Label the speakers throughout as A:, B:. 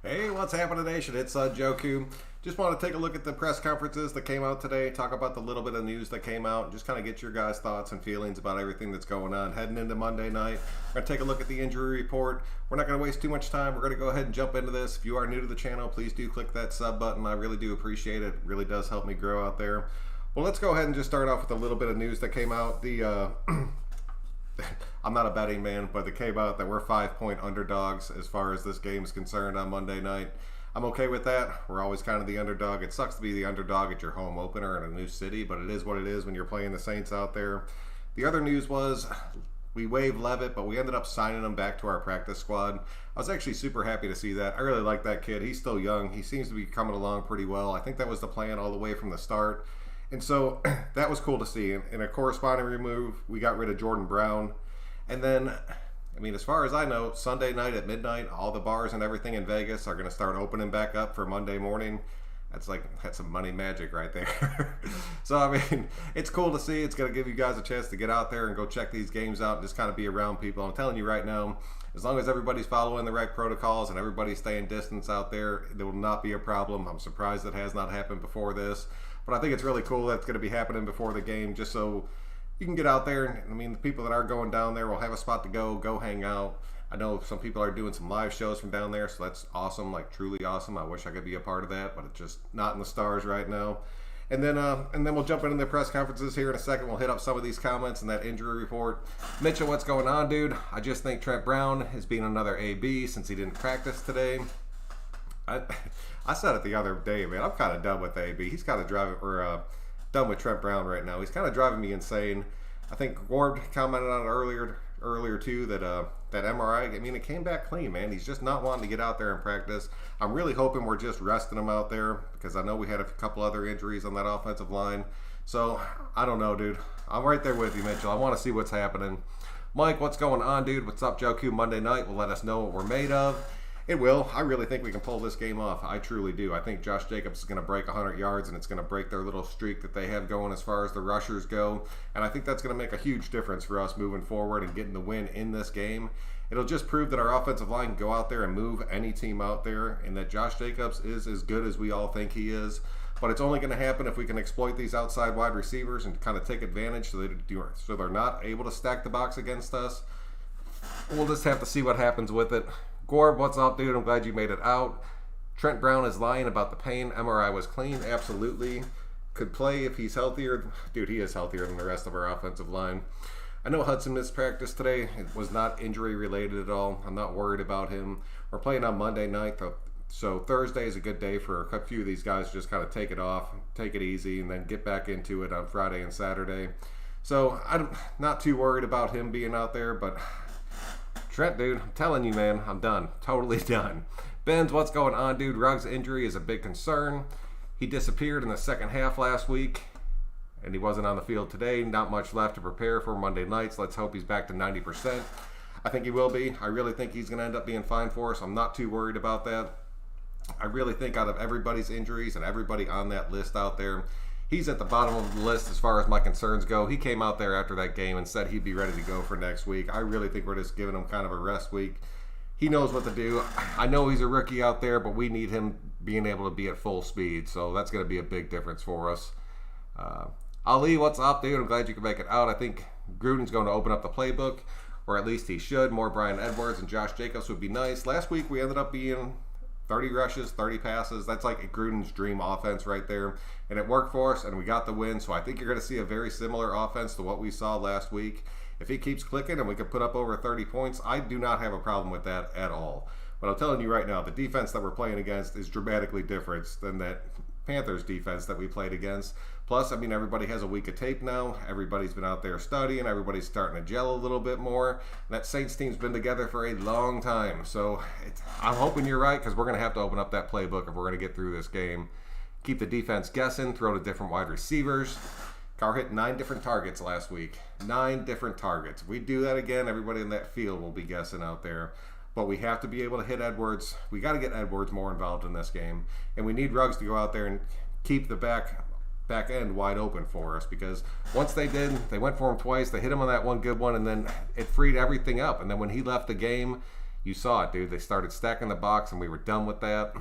A: Hey, what's happening, Nation? It's Joku. Just want to take a look at the press conferences that came out today, talk about the little bit of news that came out, and just kind of get your guys' thoughts and feelings about everything that's going on. Heading into Monday night, we're going to take a look at the injury report. We're not going to waste too much time. We're going to go ahead and jump into this. If you are new to the channel, please do click that sub button. I really do appreciate it. It really does help me grow out there. Well, let's go ahead and just start off with a little bit of news that came out. I'm not a betting man, but it came out that we're 5-point underdogs as far as this game is concerned on Monday night. I'm okay with that. We're always kind of the underdog. It sucks to be the underdog at your home opener in a new city, but it is what it is when you're playing the Saints out there. The other news was we waived Levitt, but we ended up signing him back to our practice squad. I was actually super happy to see that. I really like that kid. He's still young. He seems to be coming along pretty well. I think that was the plan all the way from the start. And so that was cool to see. In a corresponding remove, we got rid of Jordan Brown. And then, I mean, as far as I know, Sunday night at midnight, all the bars and everything in Vegas are going to start opening back up for Monday morning. That's some money magic right there. So, I mean, it's cool to see. It's going to give you guys a chance to get out there and go check these games out and just kind of be around people. I'm telling you right now, as long as everybody's following the right protocols and everybody's staying distance out there, there will not be a problem. I'm surprised it has not happened before this. But I think it's really cool that it's going to be happening before the game just so you can get out there. I mean, the people that are going down there will have a spot to go hang out. I know some people are doing some live shows from down there, so that's awesome, like truly awesome. I wish I could be a part of that, but it's just not in the stars right now. And then we'll jump into the press conferences here in a second. We'll hit up some of these comments and that injury report. Mitchell, what's going on, dude? I just think Trent Brown is being another AB since he didn't practice today. I said it the other day, man. I'm kind of done with AB. He's kind of done with Trent Brown right now. He's kind of driving me insane. I think Ward commented on it earlier too that that MRI. I mean, it came back clean, man. He's just not wanting to get out there and practice. I'm really hoping we're just resting him out there because I know we had a couple other injuries on that offensive line. So I don't know, dude. I'm right there with you, Mitchell. I want to see what's happening. Mike, what's going on, dude? What's up, Joe Q? Monday night will let us know what we're made of. It will. I really think we can pull this game off. I truly do. I think Josh Jacobs is going to break 100 yards, and it's going to break their little streak that they have going as far as the rushers go. And I think that's going to make a huge difference for us moving forward and getting the win in this game. It'll just prove that our offensive line can go out there and move any team out there, and that Josh Jacobs is as good as we all think he is. But it's only going to happen if we can exploit these outside wide receivers and kind of take advantage so they're not able to stack the box against us. We'll just have to see what happens with it. Gorb, what's up, dude? I'm glad you made it out. Trent Brown is lying about the pain. MRI was clean. Absolutely. Could play if he's healthier. Dude, he is healthier than the rest of our offensive line. I know Hudson missed practice today. It was not injury related at all. I'm not worried about him. We're playing on Monday night, so Thursday is a good day for a few of these guys to just kind of take it off, take it easy, and then get back into it on Friday and Saturday. So I'm not too worried about him being out there, but Trent, dude, I'm telling you, man, I'm done. Totally done. Benz, what's going on, dude? Ruggs' injury is a big concern. He disappeared in the second half last week, and he wasn't on the field today. Not much left to prepare for Monday nights. Let's hope he's back to 90%. I think he will be. I really think he's going to end up being fine for us. I'm not too worried about that. I really think out of everybody's injuries and everybody on that list out there, he's at the bottom of the list as far as my concerns go. He came out there after that game and said he'd be ready to go for next week. I really think we're just giving him kind of a rest week. He knows what to do. I know he's a rookie out there, but we need him being able to be at full speed. So that's going to be a big difference for us. Ali, what's up, dude? I'm glad you could make it out. I think Gruden's going to open up the playbook, or at least he should. More Bryan Edwards and Josh Jacobs would be nice. Last week we ended up being 30 rushes, 30 passes. That's like Gruden's dream offense right there. And it worked for us, and we got the win. So I think you're going to see a very similar offense to what we saw last week. If he keeps clicking and we can put up over 30 points, I do not have a problem with that at all. But I'm telling you right now, the defense that we're playing against is dramatically different than that Panthers defense that we played against. Plus, I mean, everybody has a week of tape now. Everybody's been out there studying. Everybody's starting to gel a little bit more. And that Saints team's been together for a long time. So I'm hoping you're right, because we're going to have to open up that playbook if we're going to get through this game. Keep the defense guessing. Throw to different wide receivers. Carr hit 9 different targets last week. 9 different targets. If we do that again, everybody in that field will be guessing out there. But we have to be able to hit Edwards. We got to get Edwards more involved in this game. And we need Ruggs to go out there and keep the back end wide open for us, because once they did, they went for him twice. They hit him on that one good one, and then it freed everything up. And then when he left the game, You saw it, dude. They started stacking the box, and we were done with that.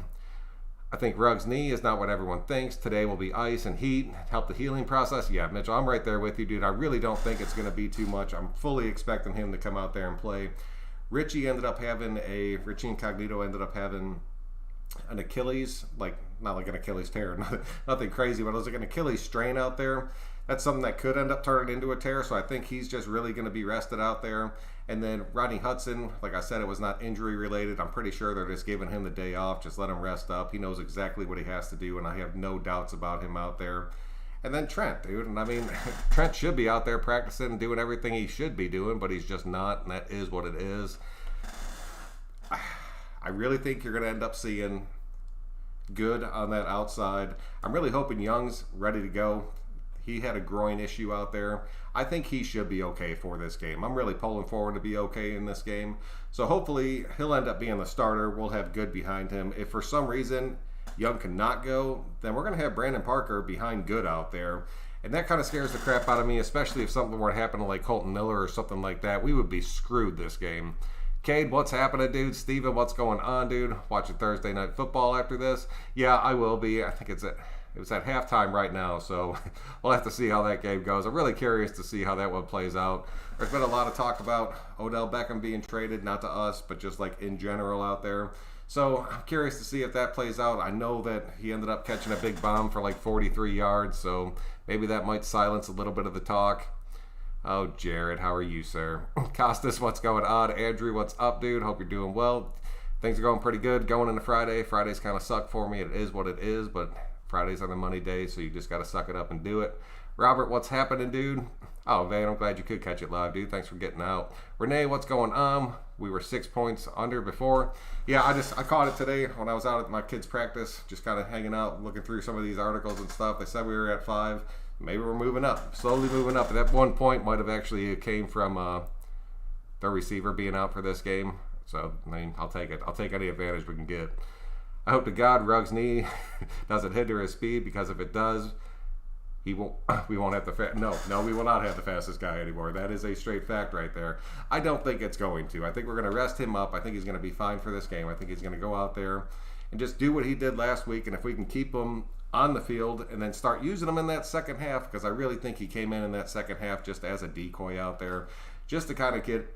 A: I think Ruggs' knee is not what everyone thinks. Today will be ice and heat. Help the healing process. Yeah, Mitchell, I'm right there with you, dude. I really don't think it's going to be too much. I'm fully expecting him to come out there and play. Richie Incognito ended up having an Achilles, not like an Achilles tear, nothing crazy, but it was like an Achilles strain out there. That's something that could end up turning into a tear, so I think he's just really going to be rested out there. And then Rodney Hudson, like I said, it was not injury related. I'm pretty sure they're just giving him the day off. Just let him rest up. He knows exactly what he has to do, and I have no doubts about him out there. And then Trent, dude. And I mean, Trent should be out there practicing and doing everything he should be doing, but he's just not, and that is what it is. I really think you're going to end up seeing good on that outside. I'm really hoping Young's ready to go. He had a groin issue out there. I think he should be okay for this game. I'm really pulling forward to be okay in this game. So hopefully he'll end up being the starter. We'll have Good behind him. If for some reason Young cannot go, then we're going to have Brandon Parker behind Good out there. And that kind of scares the crap out of me, especially if something were to happen to like Colton Miller or something like that. We would be screwed this game. Cade, what's happening, dude? Steven, what's going on, dude? Watching Thursday Night Football after this? Yeah, I will be. I think it was at halftime right now, so we'll have to see how that game goes. I'm really curious to see how that one plays out. There's been a lot of talk about Odell Beckham being traded, not to us, but just like in general out there. So I'm curious to see if that plays out. I know that he ended up catching a big bomb for like 43 yards, so maybe that might silence a little bit of the talk. Oh, Jared, how are you, sir? Costas, what's going on? Andrew, what's up, dude? Hope you're doing well. Things are going pretty good going into Friday. Fridays kind of suck for me. It is what it is, but Fridays are the money days, so you just got to suck it up and do it. Robert, what's happening, dude? Oh, man, I'm glad you could catch it live, dude. Thanks for getting out. Renee, what's going on? We were 6 points under before. Yeah, I caught it today when I was out at my kids' practice, just kind of hanging out, looking through some of these articles and stuff. They said we were at 5. Maybe we're moving up, slowly moving up. And at one point might have actually came from the receiver being out for this game. So, I mean, I'll take it. I'll take any advantage we can get. I hope to God Ruggs' knee doesn't hinder his speed, because if it does, we won't have we will not have the fastest guy anymore. That is a straight fact right there. I don't think it's going to. I think we're going to rest him up. I think he's going to be fine for this game. I think he's going to go out there and just do what he did last week. And if we can keep him on the field and then start using him in that second half, because I really think he came in that second half just as a decoy out there, just to kind of get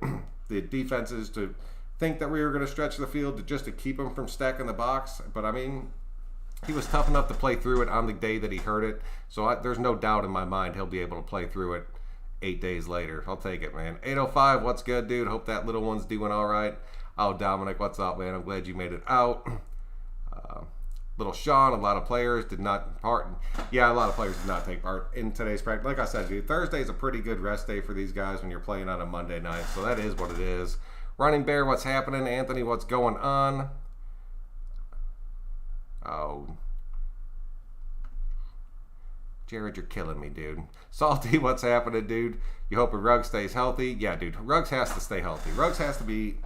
A: the defenses to think that we were going to stretch the field just to keep him from stacking the box. But I mean, he was tough enough to play through it on the day that he hurt it, so there's no doubt in my mind he'll be able to play through it 8 days later. I'll take it, man. 805, what's good, dude? Hope that little one's doing all right. Oh, Dominic, what's up, man? I'm glad you made it out. Little Sean, a lot of players did not part. Yeah, a lot of players did not take part in today's practice. Like I said, dude, Thursday is a pretty good rest day for these guys when you're playing on a Monday night, so that is what it is. Running Bear, what's happening? Anthony, what's going on? Oh. Jared, you're killing me, dude. Salty, what's happening, dude? You hoping Ruggs stays healthy? Yeah, dude. Ruggs has to stay healthy. Ruggs has to be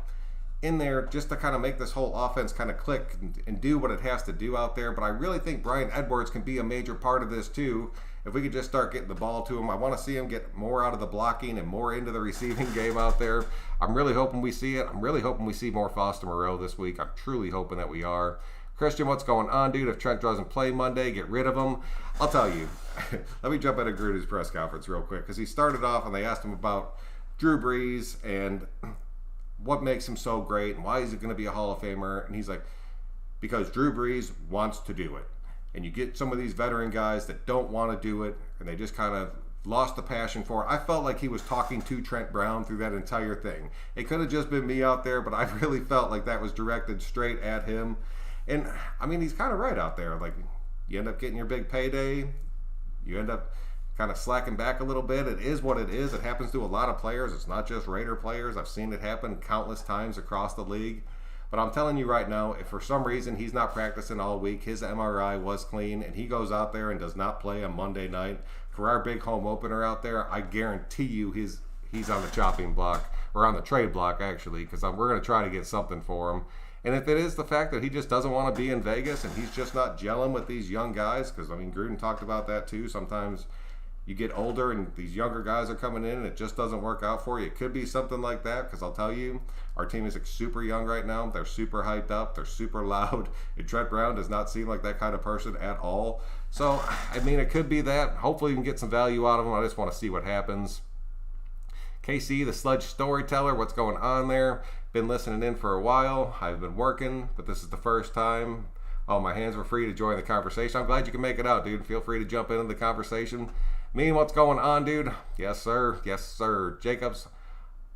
A: in there just to kind of make this whole offense kind of click and do what it has to do out there. But I really think Brian Edwards can be a major part of this too. If we could just start getting the ball to him, I want to see him get more out of the blocking and more into the receiving game out there. I'm really hoping we see it. I'm really hoping we see more Foster Moreau this week. I'm truly hoping that we are. Christian, what's going on, dude? If Trent doesn't play Monday, get rid of him. I'll tell you. Let me jump into Gruden's press conference real quick, because he started off and they asked him about Drew Brees and what makes him so great and why is he going to be a Hall of Famer. And he's like, because Drew Brees wants to do it. And you get some of these veteran guys that don't want to do it, and they just kind of lost the passion for it. I felt like he was talking to Trent Brown through that entire thing. It could have just been me out there, but I really felt like that was directed straight at him. And, I mean, he's kind of right out there. Like, you end up getting your big payday. You end up kind of slacking back a little bit. It is what it is. It happens to a lot of players. It's not just Raider players. I've seen it happen countless times across the league. But I'm telling you right now, if for some reason he's not practicing all week, his MRI was clean, and he goes out there and does not play on Monday night for our big home opener out there, I guarantee you he's on the chopping block, or on the trade block, actually, because we're going to try to get something for him. And if it is the fact that he just doesn't want to be in Vegas and he's just not gelling with these young guys, because, I mean, Gruden talked about that too. Sometimes you get older and these younger guys are coming in and it just doesn't work out for you. It could be something like that, because I'll tell you, our team is super young right now. They're super hyped up. They're super loud. And Trent Brown does not seem like that kind of person at all. So, I mean, it could be that. Hopefully we can get some value out of him. I just want to see what happens. KC, the Sludge Storyteller, what's going on there? Been listening in for a while. I've been working, but this is the first time. Oh, my hands were free to join the conversation. I'm glad you can make it out, dude. Feel free to jump into the conversation. Mean, what's going on, dude? Yes, sir. Yes, sir. Jacobs,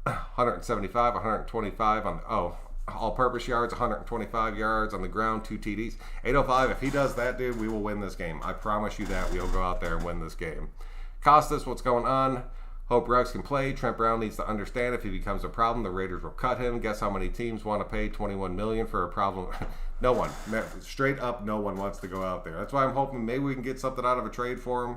A: 175, 125 on all-purpose yards, 125 yards on the ground, 2 TDs. 805, if he does that, dude, we will win this game. I promise you that. We'll go out there and win this game. Costas, what's going on? Hope Ruggs can play. Trent Brown needs to understand if he becomes a problem, the Raiders will cut him. Guess how many teams want to pay $21 million for a problem? No one. Straight up, no one wants to go out there. That's why I'm hoping maybe we can get something out of a trade for him.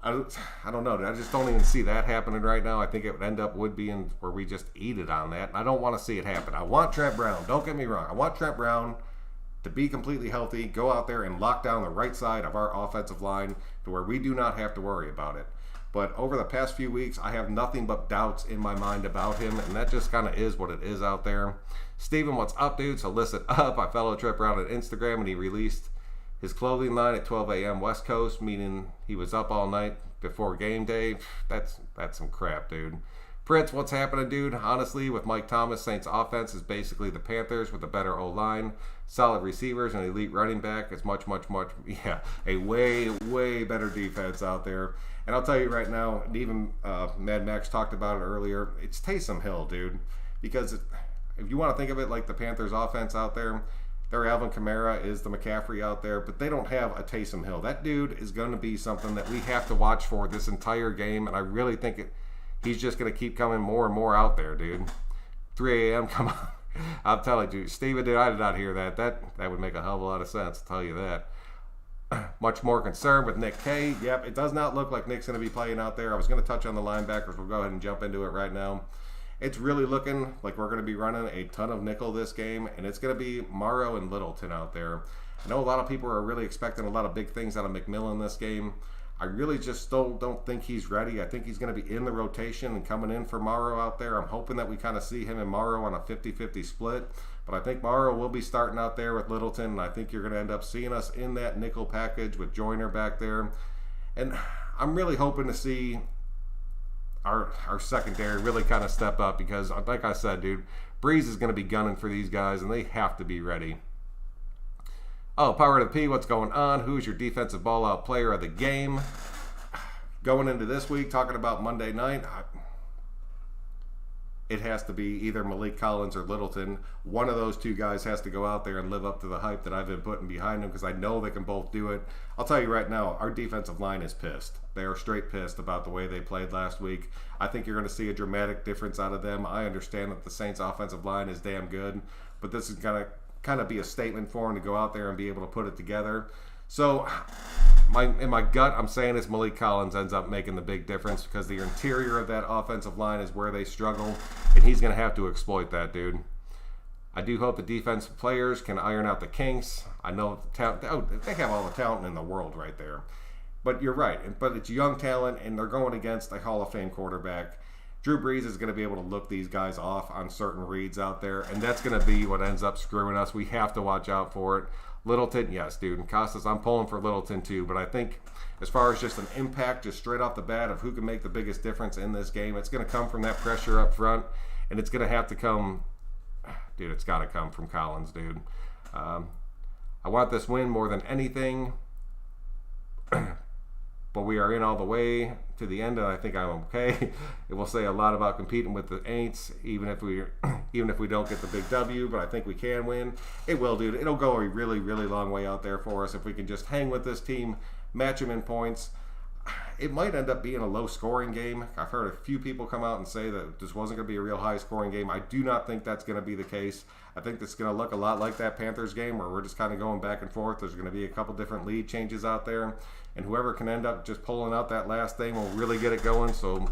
A: I don't know. I just don't even see that happening right now. I think it would be in where we just eat it on that. I don't want to see it happen. I want Trent Brown. Don't get me wrong. I want Trent Brown to be completely healthy, go out there and lock down the right side of our offensive line to where we do not have to worry about it. But over the past few weeks, I have nothing but doubts in my mind about him, and that just kind of is what it is out there. Steven, what's up, dude? So listen up. I follow Trent Brown on Instagram, and he released his clothing line at 12 a.m. West Coast, meaning he was up all night before game day. That's some crap, dude. Fritz, what's happening, dude? Honestly, with Mike Thomas, Saints offense is basically the Panthers with a better O-line, solid receivers, and elite running back. It's much, a way better defense out there. And I'll tell you right now, and even Mad Max talked about it earlier, it's Taysom Hill, dude. Because if you want to think of it like the Panthers offense out there, their Alvin Kamara is the McCaffrey out there, but they don't have a Taysom Hill. That dude is going to be something that we have to watch for this entire game, and I really think he's just going to keep coming more and more out there, dude. 3 a.m., come on. I'm telling you, Steven, dude, I did not hear that. That would make a hell of a lot of sense, I'll tell you that. Much more concerned with Nick K. Yep, it does not look like Nick's going to be playing out there. I was going to touch on the linebackers. We'll go ahead and jump into it right now. It's really looking like we're going to be running a ton of nickel this game, and it's going to be Morrow and Littleton out there. I know a lot of people are really expecting a lot of big things out of McMillan this game. I really just still don't think he's ready. I think he's going to be in the rotation and coming in for Morrow out there. I'm hoping that we kind of see him and Morrow on a 50-50 split. But I think Morrow will be starting out there with Littleton, and I think you're going to end up seeing us in that nickel package with Joyner back there. And I'm really hoping to see our secondary really kind of step up because, like I said, dude, Breeze is going to be gunning for these guys, and they have to be ready. Oh, Power to the P, what's going on? Who's your defensive ball-out player of the game? Going into this week, talking about Monday night, it has to be either Malik Collins or Littleton. One of those two guys has to go out there and live up to the hype that I've been putting behind them because I know they can both do it. I'll tell you right now, our defensive line is pissed. They are straight pissed about the way they played last week. I think you're going to see a dramatic difference out of them. I understand that the Saints' offensive line is damn good, but this is going to kind of be a statement for them to go out there and be able to put it together. So in my gut, I'm saying it's Malik Collins ends up making the big difference because the interior of that offensive line is where they struggle, and he's going to have to exploit that, dude. I do hope the defensive players can iron out the kinks. I know the talent, they have all the talent in the world right there. But you're right. But it's young talent, and they're going against a Hall of Fame quarterback. Drew Brees is going to be able to look these guys off on certain reads out there, and that's going to be what ends up screwing us. We have to watch out for it. Littleton, yes, dude. And Costas, I'm pulling for Littleton too, but I think as far as just an impact, just straight off the bat of who can make the biggest difference in this game, it's going to come from that pressure up front, and it's going to have to come, dude, it's got to come from Collins, dude. I want this win more than anything, but we are in all the way to the end, and I think I'm okay. It will say a lot about competing with the Aints, even if we don't get the big W, but I think we can win. It will, dude. It'll go a really, really long way out there for us if we can just hang with this team, match them in points. It might end up being a low-scoring game. I've heard a few people come out and say that this wasn't going to be a real high-scoring game. I do not think that's going to be the case. I think it's going to look a lot like that Panthers game where we're just kind of going back and forth. There's going to be a couple different lead changes out there, and whoever can end up just pulling out that last thing will really get it going. So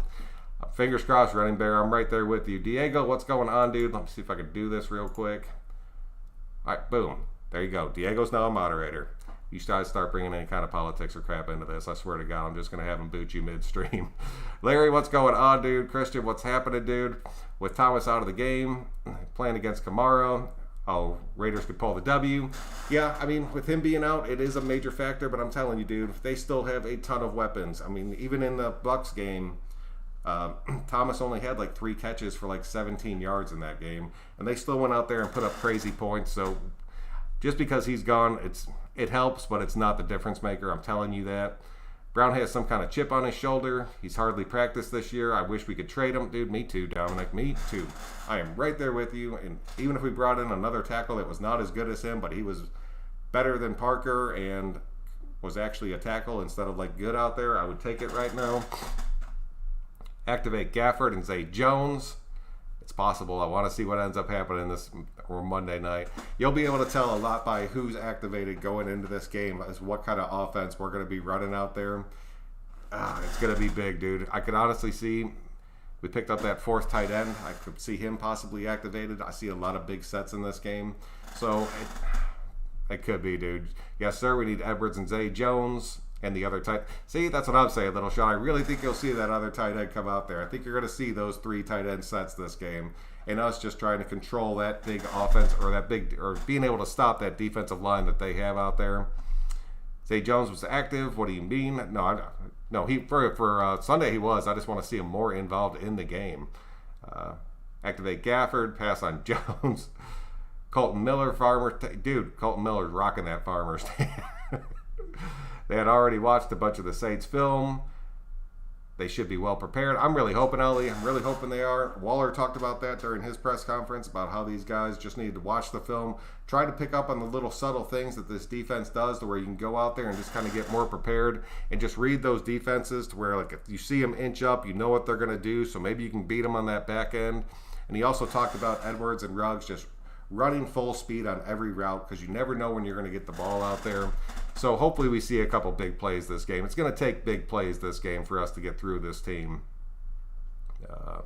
A: fingers crossed, Running Bear. I'm right there with you. Diego, what's going on, dude? Let me see if I can do this real quick. All right, boom. There you go. Diego's now a moderator. you start bringing any kind of politics or crap into this, I swear to God, I'm just going to have him boot you midstream. Larry, what's going on, dude? Christian, what's happening, dude? With Thomas out of the game, playing against Kamara, Raiders could pull the W. Yeah, I mean, with him being out, it is a major factor, but I'm telling you, dude, they still have a ton of weapons. I mean, even in the Bucs game, Thomas only had like 3 catches for like 17 yards in that game, and they still went out there and put up crazy points. So just because he's gone, it helps, but it's not the difference maker. I'm telling you that. Brown has some kind of chip on his shoulder. He's hardly practiced this year. I wish we could trade him. Dude, me too, Dominic. Me too. I am right there with you. And even if we brought in another tackle that was not as good as him, but he was better than Parker and was actually a tackle instead of like good out there, I would take it right now. Activate Gafford and Zay Jones. It's possible. I want to see what ends up happening this Monday night. You'll be able to tell a lot by who's activated going into this game as what kind of offense we're going to be running out there. It's going to be big, dude. I could honestly see we picked up that 4th tight end. I could see him possibly activated. I see a lot of big sets in this game. So it could be, dude. Yes, sir. We need Edwards and Zay Jones. And the other tight. See, that's what I'm saying, Little Sean. I really think you'll see that other tight end come out there. I think you're going to see those 3 tight end sets this game, and us just trying to control that big offense or being able to stop that defensive line that they have out there. Zay Jones was active. What do you mean? No. He for Sunday he was. I just want to see him more involved in the game. Activate Gafford. Pass on Jones. Colton Miller, Farmer. Dude, Colton Miller's rocking that Farmer's. They had already watched a bunch of the Saints film. They should be well prepared. I'm really hoping, Ellie. I'm really hoping they are. Waller talked about that during his press conference about how these guys just need to watch the film, try to pick up on the little subtle things that this defense does to where you can go out there and just kind of get more prepared and just read those defenses to where, like, if you see them inch up, you know what they're going to do, so maybe you can beat them on that back end. And he also talked about Edwards and Ruggs just running full speed on every route because you never know when you're going to get the ball out there. So hopefully we see a couple big plays this game. It's going to take big plays this game for us to get through this team. I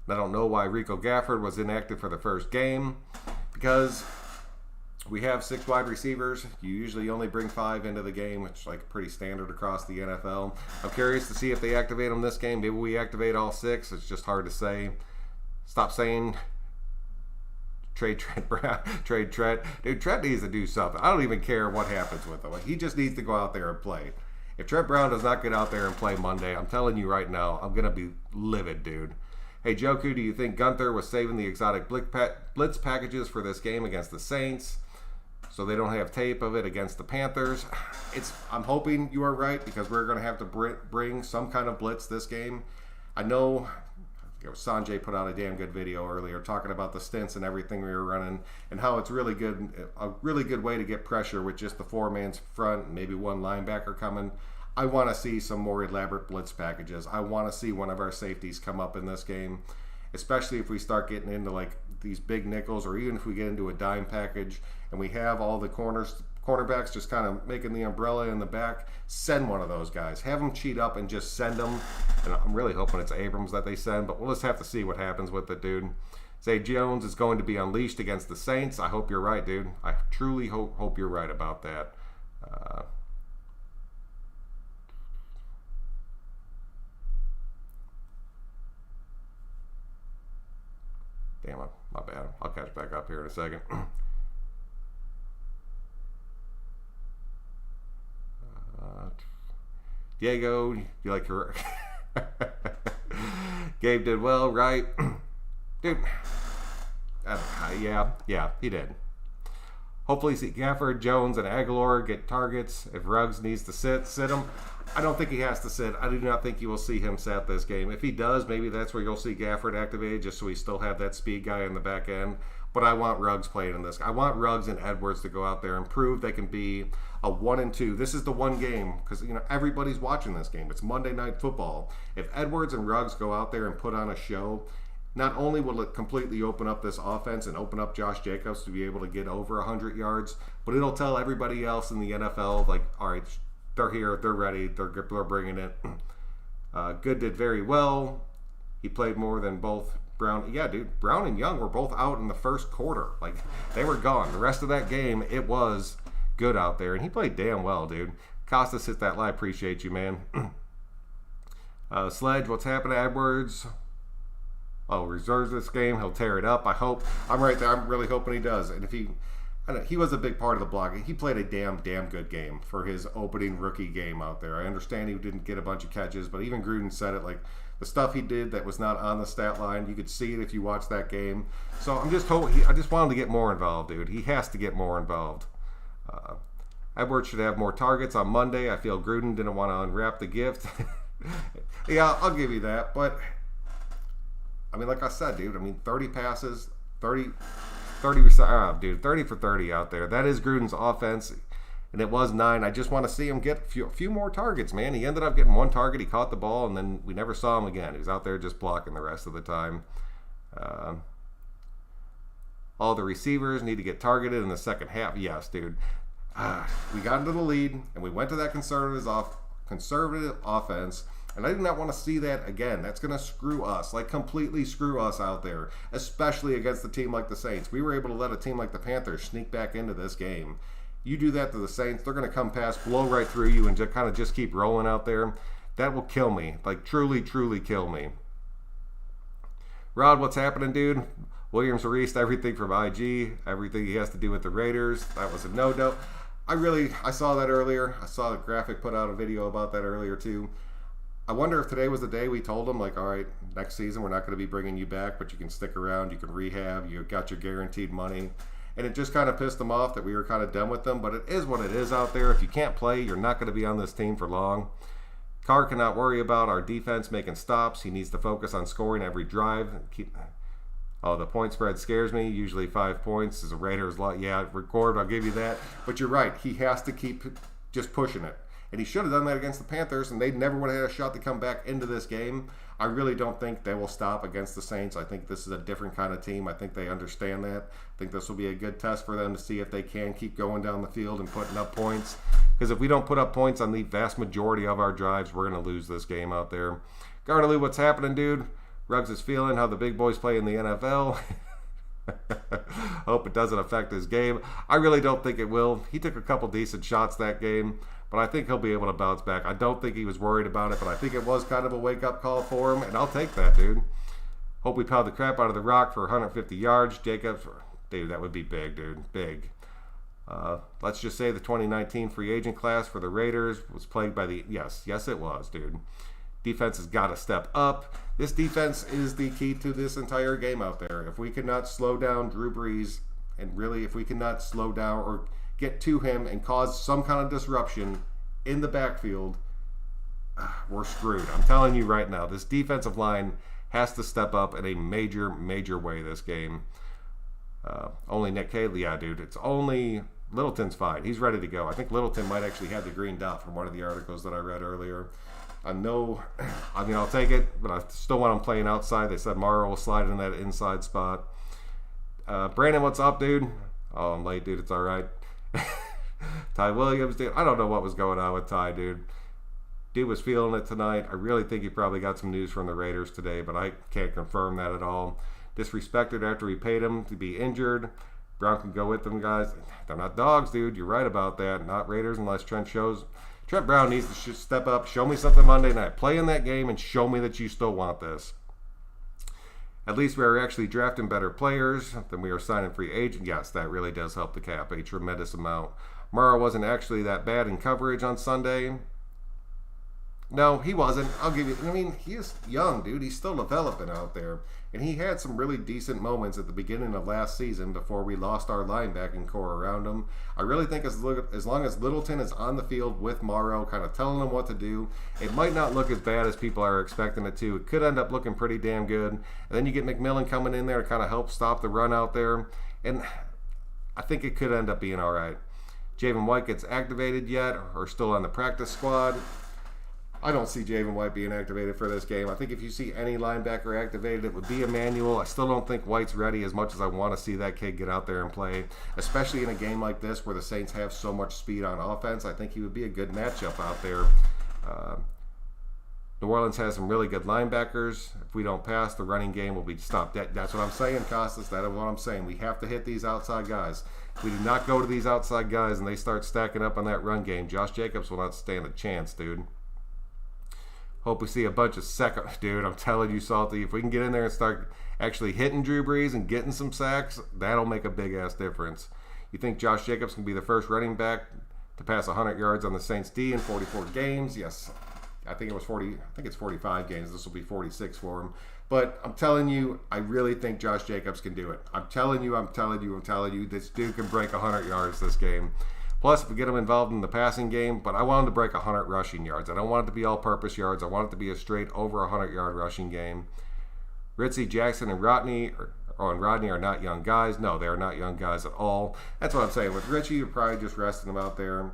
A: don't know why Rico Gafford was inactive for the first game, because we have 6 wide receivers. You usually only bring 5 into the game, which is like pretty standard across the NFL. I'm curious to see if they activate them this game. Maybe we activate all 6. It's just hard to say. Stop saying trade Trent Brown, trade Trent. Dude, Trent needs to do something. I don't even care what happens with him. He just needs to go out there and play. If Trent Brown does not get out there and play Monday, I'm telling you right now, I'm going to be livid, dude. Hey, Joku, do you think Gunther was saving the exotic blitz packages for this game against the Saints so they don't have tape of it against the Panthers? I'm hoping you are right, because we're going to have to bring some kind of blitz this game. I know Sanjay put out a damn good video earlier talking about the stints and everything we were running and how it's a really good way to get pressure with just the 4-man's front and maybe 1 linebacker coming. I want to see some more elaborate blitz packages. I want to see one of our safeties come up in this game, especially if we start getting into like these big nickels, or even if we get into a dime package and we have all the cornerbacks just kind of making the umbrella in the back. Send one of those guys. Have them cheat up and just send them. And I'm really hoping it's Abrams that they send, but we'll just have to see what happens with it, dude. Zay Jones is going to be unleashed against the Saints. I hope you're right, dude. I truly hope you're right about that. Damn it, my bad. I'll catch back up here in a second. Diego, you like your... Gabe did well, right? Dude, yeah, he did. Hopefully see Gafford, Jones, and Aguilar get targets. If Ruggs needs to sit him. I don't think he has to sit. I do not think you will see him sat this game. If he does, maybe that's where you'll see Gafford activated, just so we still have that speed guy in the back end. But I want Ruggs playing in this. I want Ruggs and Edwards to go out there and prove they can be a 1-2. This is the one game, because everybody's watching this game. It's Monday Night Football. If Edwards and Ruggs go out there and put on a show, not only will it completely open up this offense and open up Josh Jacobs to be able to get over 100 yards, but it'll tell everybody else in the NFL, like, all right, they're here, they're ready, they're bringing it. Good did very well. He played more than both Brown. Yeah, dude, Brown and Young were both out in the first quarter. Like, they were gone. The rest of that game, it was good out there, and he played damn well, dude. Costas hit that lie. Appreciate you, man. Sledge, what's happening, Edwards? Oh, reserves this game. He'll tear it up. I hope. I'm right there. I'm really hoping he does. And if he was a big part of the block. He played a damn good game for his opening rookie game out there. I understand he didn't get a bunch of catches, but even Gruden said it, like, the stuff he did that was not on the stat line, you could see it if you watched that game. So I'm just hoping, I just want him to get more involved, dude. He has to get more involved. Edwards should have more targets on Monday. I feel Gruden didn't want to unwrap the gift. Yeah, I'll give you that. But, I mean, like I said, dude, 30 passes, 30 for 30 out there. That is Gruden's offense, and it was 9. I just want to see him get a few more targets, man. He ended up getting 1 target. He caught the ball, and then we never saw him again. He was out there just blocking the rest of the time. All the receivers need to get targeted in the second half. Yes, dude. We got into the lead, and we went to that conservative offense, and I do not want to see that again. That's going to screw us, like completely screw us out there, especially against a team like the Saints. We were able to let a team like the Panthers sneak back into this game. You do that to the Saints, they're going to come past, blow right through you, and just kind of just keep rolling out there. That will kill me, like truly kill me. Rod, what's happening, dude? Williams erased everything from IG, everything he has to do with the Raiders. That was a no-no. I saw that earlier. I saw the graphic put out a video about that earlier too. I wonder if today was the day we told him, like, all right, next season we're not going to be bringing you back, but you can stick around, you can rehab, you got your guaranteed money. And it just kind of pissed them off that we were kind of done with them, but it is what it is out there. If you can't play, you're not going to be on this team for long. Carr cannot worry about our defense making stops. He needs to focus on scoring every drive. The point spread scares me. Usually 5 points is a Raiders lot. Yeah, record, I'll give you that. But you're right. He has to keep just pushing it. And he should have done that against the Panthers, and they never would have had a shot to come back into this game. I really don't think they will stop against the Saints. I think this is a different kind of team. I think they understand that. I think this will be a good test for them to see if they can keep going down the field and putting up points. Because if we don't put up points on the vast majority of our drives, we're going to lose this game out there. Garnaloo, what's happening, dude? Ruggs is feeling how the big boys play in the NFL. Hope it doesn't affect his game. I really don't think it will. He took a couple decent shots that game, but I think he'll be able to bounce back. I don't think he was worried about it, but I think it was kind of a wake-up call for him, and I'll take that, dude. Hope we pound the crap out of the Rock for 150 yards. Jacobs, dude, that would be big, dude. Big. Let's just say the 2019 free agent class for the Raiders was plagued by the... Yes, it was, dude. Defense has got to step up. This defense is the key to this entire game out there. If we cannot slow down Drew Brees, and really if we cannot slow down or get to him and cause some kind of disruption in the backfield, we're screwed. I'm telling you right now, this defensive line has to step up in a major way this game. Only Nick Caley, yeah, dude. It's only Littleton's fine. He's ready to go. I think Littleton might actually have the green dot from one of the articles that I read earlier. I'll take it, but I still want him playing outside. They said Morrow will slide in that inside spot. Brandon, what's up, dude? Oh, I'm late, dude. It's all right. Ty Williams, dude. I don't know what was going on with Ty, dude. Dude was feeling it tonight. I really think he probably got some news from the Raiders today, but I can't confirm that at all. Disrespected after we paid him to be injured. Brown can go with them, guys. They're not dogs, dude. You're right about that. Not Raiders unless Trent Brown needs to step up, show me something Monday night. Play in that game and show me that you still want this. At least we are actually drafting better players than we are signing free agents. Yes, that really does help the cap a tremendous amount. Morrow wasn't actually that bad in coverage on Sunday. No, he wasn't. I'll give you... he is young, dude. He's still developing out there. And he had some really decent moments at the beginning of last season before we lost our linebacking core around him. I really think as long as Littleton is on the field with Morrow, kind of telling him what to do, it might not look as bad as people are expecting it to. It could end up looking pretty damn good. And then you get McMillan coming in there to kind of help stop the run out there. And I think it could end up being all right. Javen White gets activated yet or still on the practice squad? I don't see Javen White being activated for this game. I think if you see any linebacker activated, it would be Emmanuel. I still don't think White's ready as much as I want to see that kid get out there and play, especially in a game like this where the Saints have so much speed on offense. I think he would be a good matchup out there. New Orleans has some really good linebackers. If we don't pass, the running game will be stopped. That's what I'm saying, Costas. That is what I'm saying. We have to hit these outside guys. If we do not go to these outside guys and they start stacking up on that run game, Josh Jacobs will not stand a chance, dude. Hope we see a bunch of second. Dude, I'm telling you, Salty, if we can get in there and start actually hitting Drew Brees and getting some sacks, that'll make a big-ass difference. You think Josh Jacobs can be the first running back to pass 100 yards on the Saints D in 44 games? Yes. I think it's 45 games. This will be 46 for him. But I'm telling you, I really think Josh Jacobs can do it. I'm telling you, this dude can break 100 yards this game. Plus, if we get him involved in the passing game, but I want him to break 100 rushing yards. I don't want it to be all-purpose yards. I want it to be a straight over 100-yard rushing game. Ritzy, Jackson, and Rodney are not young guys. No, they are not young guys at all. That's what I'm saying. With Richie, you're probably just resting him out there.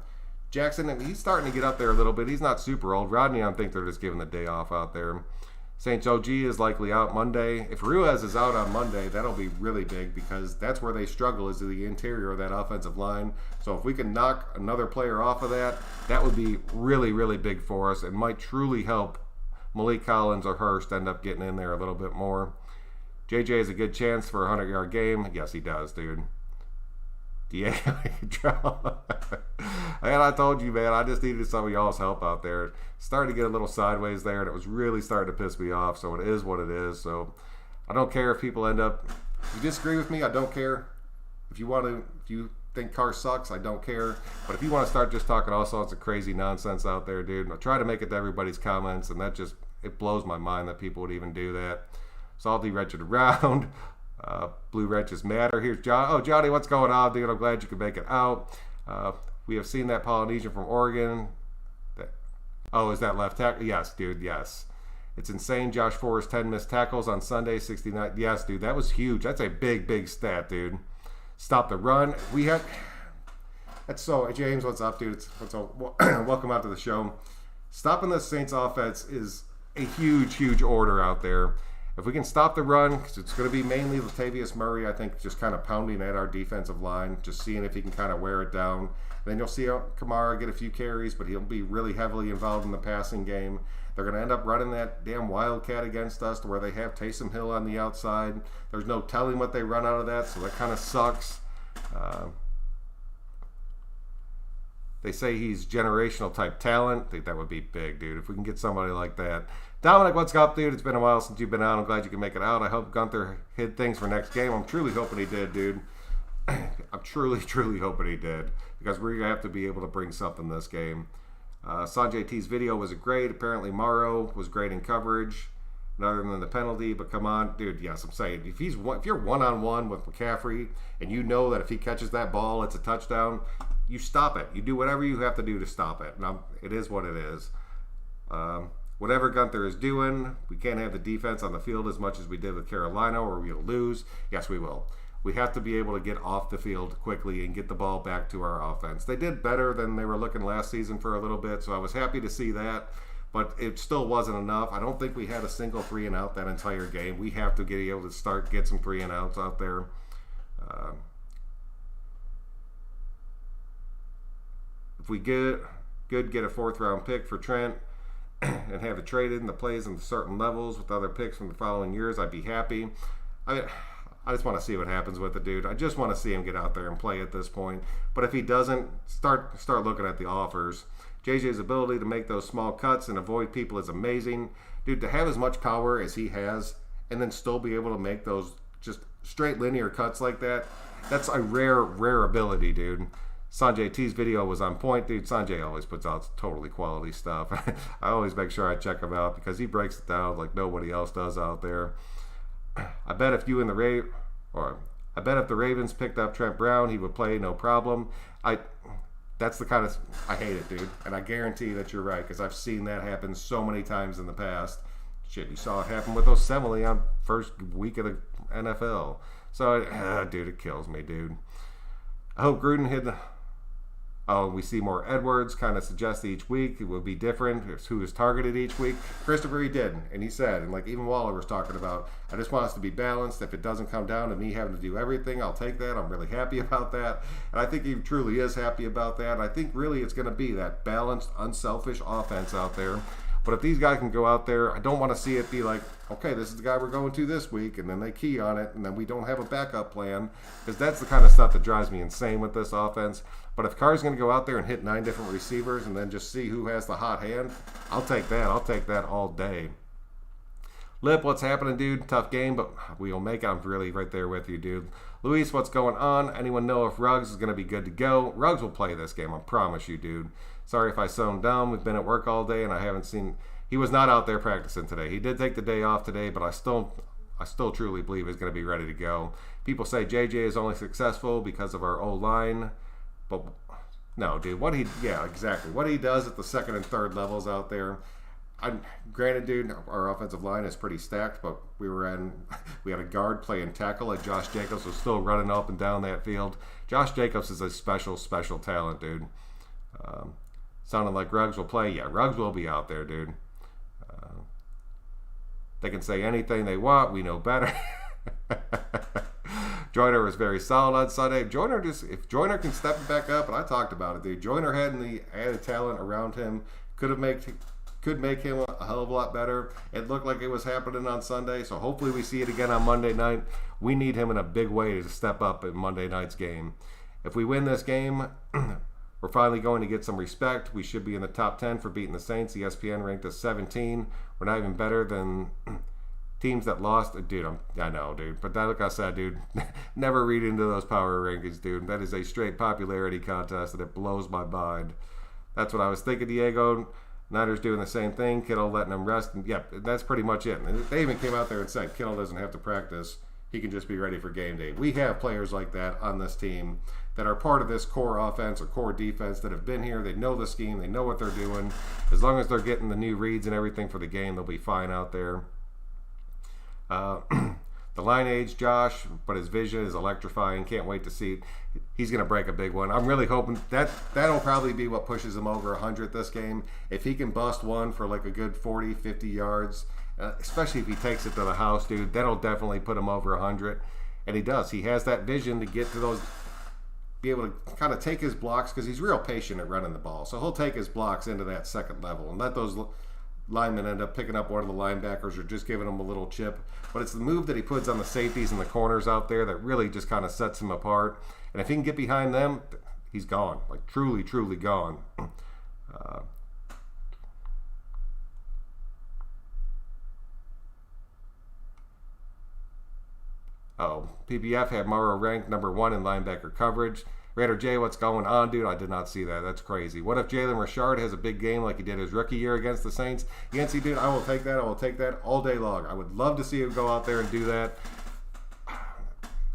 A: Jackson, he's starting to get up there a little bit. He's not super old. Rodney, I think they're just giving the day off out there. Saints OG is likely out Monday. If Ruiz is out on Monday, that'll be really big because that's where they struggle is the interior of that offensive line. So if we can knock another player off of that, that would be really, really big for us and might truly help Malik Collins or Hurst end up getting in there a little bit more. JJ has a good chance for a 100-yard game. Yes, he does, dude. Yeah, and I told you, man, I just needed some of y'all's help out there. Started to get a little sideways there, and it was really starting to piss me off. So it is what it is. So I don't care if people end up. If you disagree with me, I don't care. If you think Carr sucks, I don't care. But if you want to start just talking all sorts of crazy nonsense out there, dude, I try to make it to everybody's comments, and it blows my mind that people would even do that. Salty wretched around. Blue wrenches matter. Here's John. Oh, Johnny, what's going on, dude? I'm glad you could make it out. We have seen that Polynesian from Oregon. Is that left tackle? Yes, dude, yes. It's insane. Josh Forrest, 10 missed tackles on Sunday, 69. Yes, dude, that was huge. That's a big, big stat, dude. Stop the run. That's so. James, what's up, dude? Welcome out to the show. Stopping the Saints offense is a huge, huge order out there. If we can stop the run, because it's going to be mainly Latavius Murray, I think, just kind of pounding at our defensive line, just seeing if he can kind of wear it down. Then you'll see Kamara get a few carries, but he'll be really heavily involved in the passing game. They're going to end up running that damn Wildcat against us to where they have Taysom Hill on the outside. There's no telling what they run out of that, so that kind of sucks. They say he's generational type talent. I think that would be big, dude, if we can get somebody like that. Dominic, what's up, dude? It's been a while since you've been out. I'm glad you can make it out. I hope Gunther hid things for next game. I'm truly hoping he did, dude. I'm truly, truly hoping he did because we're going to have to be able to bring something this game. Sanjay T's video was great. Apparently, Morrow was great in coverage, other than the penalty. But come on, dude. Yes, I'm saying if you're one-on-one with McCaffrey and you know that if he catches that ball, it's a touchdown, you stop it. You do whatever you have to do to stop it. Now, it is what it is. Whatever Gunther is doing, we can't have the defense on the field as much as we did with Carolina or we'll lose. Yes, we will. We have to be able to get off the field quickly and get the ball back to our offense. They did better than they were looking last season for a little bit, so I was happy to see that, but it still wasn't enough. I don't think we had a single 3-and-out that entire game. We have to get able to get some 3-and-outs out there. If we get a 4th-round pick for Trent, and have it traded and the plays in certain levels with other picks from the following years, I'd be happy. I just want to see what happens with the dude. I just want to see him get out there and play at this point. But if he doesn't, start looking at the offers. JJ's ability to make those small cuts and avoid people is amazing. Dude, to have as much power as he has and then still be able to make those just straight linear cuts like that, that's a rare ability, dude. Sanjay T's video was on point, dude. Sanjay always puts out totally quality stuff. I always make sure I check him out because he breaks it down like nobody else does out there. I bet if the Ravens picked up Trent Brown, he would play no problem. That's the kind of I hate it, dude, and I guarantee that you're right because I've seen that happen so many times in the past. Shit, you saw it happen with Osemele on first week of the NFL. So, dude, it kills me, dude. I hope Gruden hit. We see more Edwards, kind of suggests each week it will be different. It's who is targeted each week. Christopher, he did, and he said, and like even Waller was talking about, I just want us to be balanced. If it doesn't come down to me having to do everything, I'll take that. I'm really happy about that. And I think he truly is happy about that. I think really it's going to be that balanced, unselfish offense out there. But if these guys can go out there, I don't want to see it be like, okay, this is the guy we're going to this week, and then they key on it, and then we don't have a backup plan, because that's the kind of stuff that drives me insane with this offense. But if Carr's going to go out there and hit 9 different receivers and then just see who has the hot hand, I'll take that. I'll take that all day. Lip, what's happening, dude? Tough game, but we'll make it. I'm really right there with you, dude. Luis, what's going on? Anyone know if Ruggs is going to be good to go? Ruggs will play this game, I promise you, dude. Sorry if I sound dumb. We've been at work all day, and I haven't seen... He was not out there practicing today. He did take the day off today, but I still truly believe he's going to be ready to go. People say JJ is only successful because of our O-line, but no, dude. Yeah, exactly. What he does at the second and third levels out there... Granted, dude, our offensive line is pretty stacked, but we had a guard playing tackle, and Josh Jacobs was still running up and down that field. Josh Jacobs is a special talent, dude. Sounding like Ruggs will play. Yeah, Ruggs will be out there, dude. They can say anything they want. We know better. Joyner was very solid on Sunday. If Joyner can step it back up, and I talked about it, dude. Joyner had the added talent around him. Could make him a hell of a lot better. It looked like it was happening on Sunday, so hopefully we see it again on Monday night. We need him in a big way to step up in Monday night's game. If we win this game, we're finally going to get some respect. We should be in the top 10 for beating the Saints. ESPN ranked us 17. We're not even better than teams that lost. Dude, I know, dude. But like I said, dude, never read into those power rankings, dude. That is a straight popularity contest, and it blows my mind. That's what I was thinking, Diego. Niners doing the same thing. Kittle letting them rest. And yeah, that's pretty much it. And they even came out there and said Kittle doesn't have to practice. He can just be ready for game day. We have players like that on this team that are part of this core offense or core defense that have been here. They know the scheme. They know what they're doing. As long as they're getting the new reads and everything for the game, they'll be fine out there. The line age, Josh, but his vision is electrifying. Can't wait to see. He's going to break a big one. I'm really hoping that'll probably be what pushes him over 100 this game. If he can bust one for like a good 40, 50 yards, especially if he takes it to the house, dude, that'll definitely put him over 100. And he does. He has that vision to get to those, be able to kind of take his blocks, because he's real patient at running the ball. So he'll take his blocks into that second level and let those linemen end up picking up one of the linebackers or just giving him a little chip. But it's the move that he puts on the safeties and the corners out there that really just kind of sets him apart. And if he can get behind them, he's gone. Like, truly, truly gone. PBF had Morrow ranked number 1 in linebacker coverage. Raider J, what's going on, dude? I did not see that. That's crazy. What if Jalen Richard has a big game like he did his rookie year against the Saints? Yancey, dude, I will take that. I will take that all day long. I would love to see him go out there and do that.